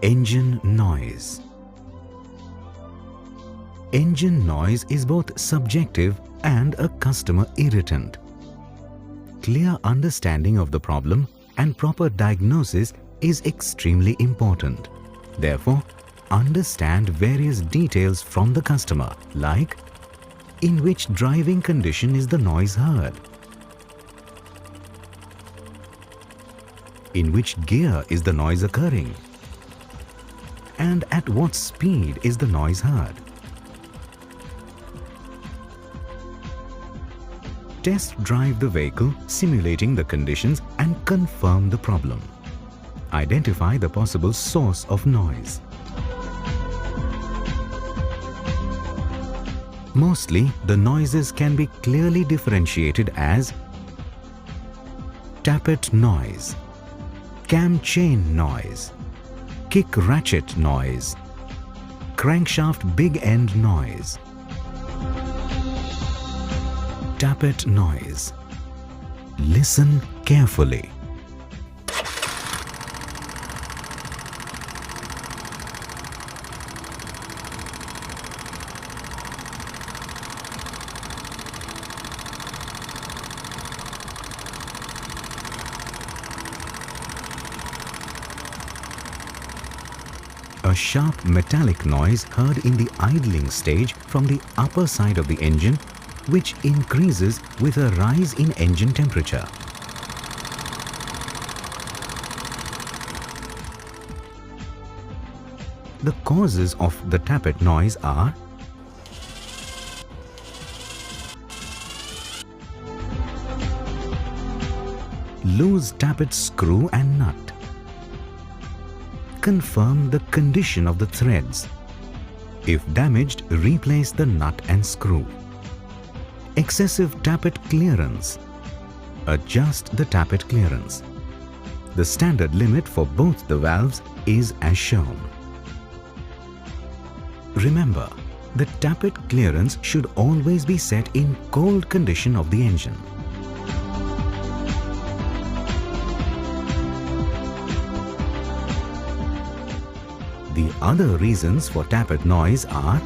Engine noise. Engine noise is both subjective and a customer irritant. Clear understanding of the problem and proper diagnosis is extremely important. Therefore, understand various details from the customer, like in which driving condition is the noise heard, in which gear is the noise occurring, and at what speed is the noise heard. Test drive the vehicle, simulating the conditions, and confirm the problem. Identify the possible source of noise. Mostly, the noises can be clearly differentiated as Tapit noise, cam chain noise, kick ratchet noise, crankshaft big end noise. Tapit noise. Listen carefully. A sharp metallic noise heard in the idling stage from the upper side of the engine, which increases with a rise in engine temperature. The causes of the tapit noise are loose tapit screw and nut. Confirm the condition of the threads. If damaged, replace the nut and screw. Excessive tapit clearance. Adjust the tapit clearance. The standard limit for both the valves is as shown. Remember, the tapit clearance should always be set in cold condition of the engine. The other reasons for tapit noise are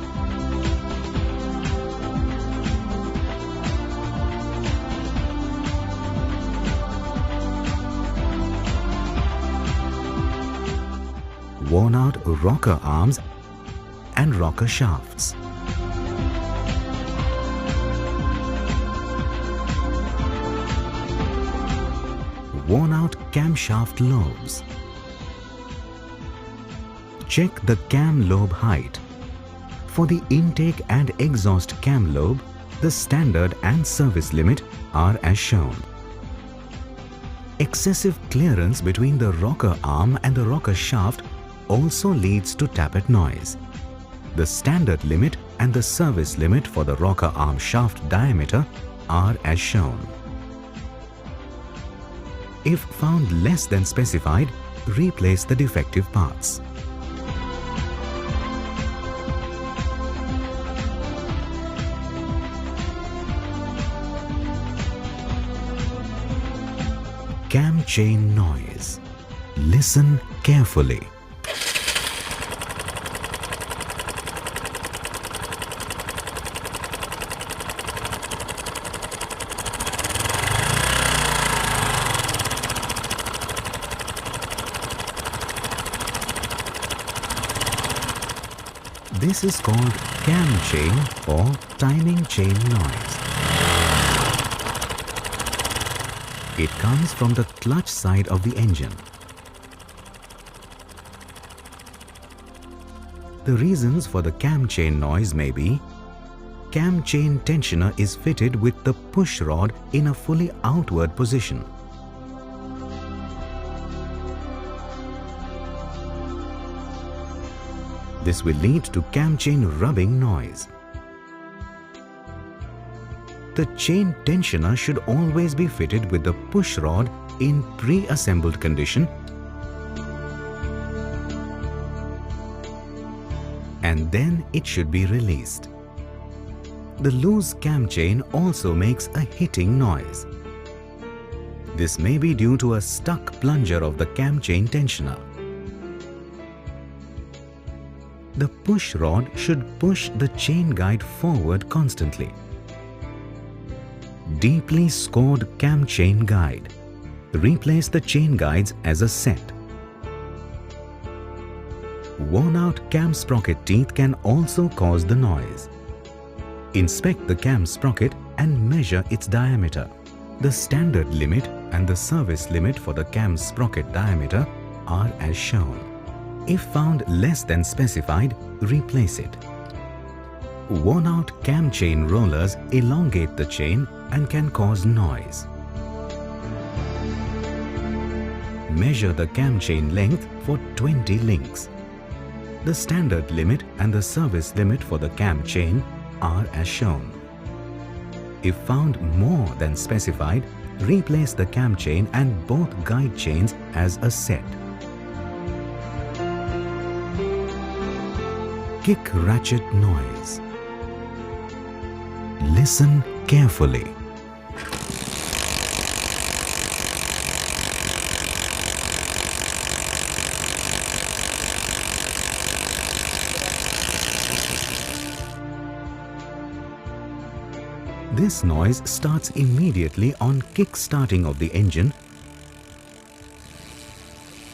worn out rocker arms and rocker shafts, worn out camshaft lobes. Check the cam lobe height. For the intake and exhaust cam lobe, the standard and service limit are as shown. Excessive clearance between the rocker arm and the rocker shaft also leads to tapit noise. The standard limit and the service limit for the rocker arm shaft diameter are as shown. If found less than specified, replace the defective parts. Cam chain noise. Listen carefully. This is called cam chain or timing chain noise. It comes from the clutch side of the engine. The reasons for the cam chain noise may be: cam chain tensioner is fitted with the push rod in a fully outward position. This will lead to cam chain rubbing noise. The chain tensioner should always be fitted with the push rod in pre-assembled condition, and then it should be released. The loose cam chain also makes a hitting noise. This may be due to a stuck plunger of the cam chain tensioner. The push rod should push the chain guide forward constantly. Deeply scored cam chain guide. Replace the chain guides as a set. Worn out cam sprocket teeth can also cause the noise. Inspect the cam sprocket and measure its diameter. The standard limit and the service limit for the cam sprocket diameter are as shown. If found less than specified, replace it. Worn out cam chain rollers elongate the chain and can cause noise. Measure the cam chain length for 20 links. The standard limit and the service limit for the cam chain are as shown. If found more than specified, replace the cam chain and both guide chains as a set. Kick ratchet noise. Listen carefully. This noise starts immediately on kick-starting of the engine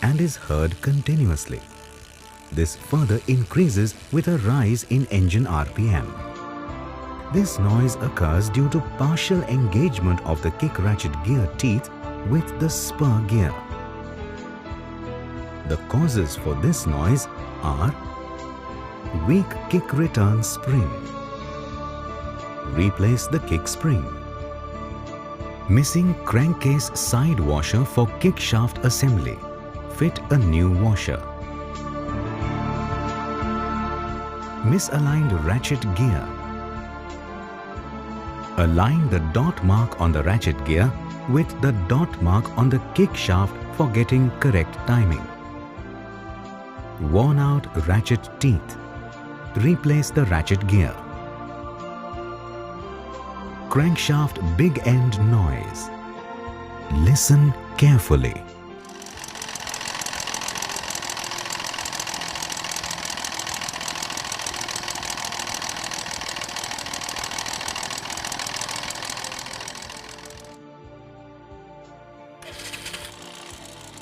and is heard continuously. This further increases with a rise in engine RPM. This noise occurs due to partial engagement of the kick ratchet gear teeth with the spur gear. The causes for this noise are weak kick return spring. Replace the kick spring. Missing crankcase side washer for kick shaft assembly. Fit a new washer. Misaligned ratchet gear. Align the dot mark on the ratchet gear with the dot mark on the kick shaft for getting correct timing. Worn out ratchet teeth. Replace the ratchet gear. Crankshaft Big End Noise. Listen carefully.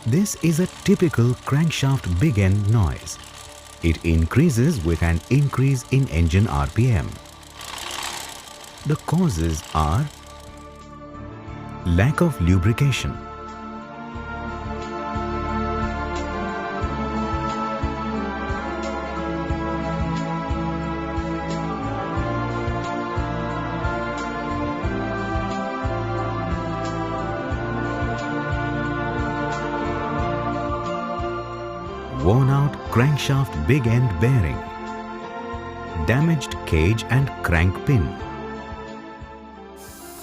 This is a typical crankshaft big end noise. It increases with an increase in engine RPM. The causes are lack of lubrication, worn out crankshaft big end bearing, damaged cage and crank pin.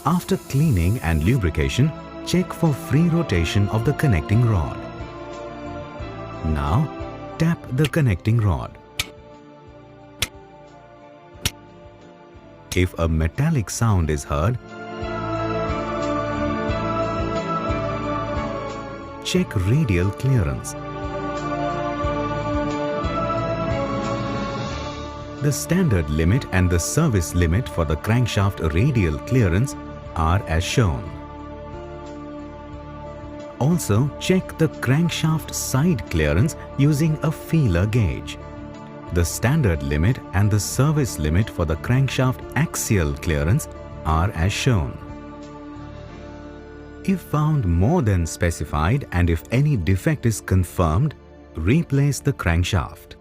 After cleaning and lubrication, check for free rotation of the connecting rod. Now, tap the connecting rod. If a metallic sound is heard, check radial clearance. The standard limit and the service limit for the crankshaft radial clearance are as shown. Also, check the crankshaft side clearance using a feeler gauge. The standard limit and the service limit for the crankshaft axial clearance are as shown. If found more than specified and if any defect is confirmed, replace the crankshaft.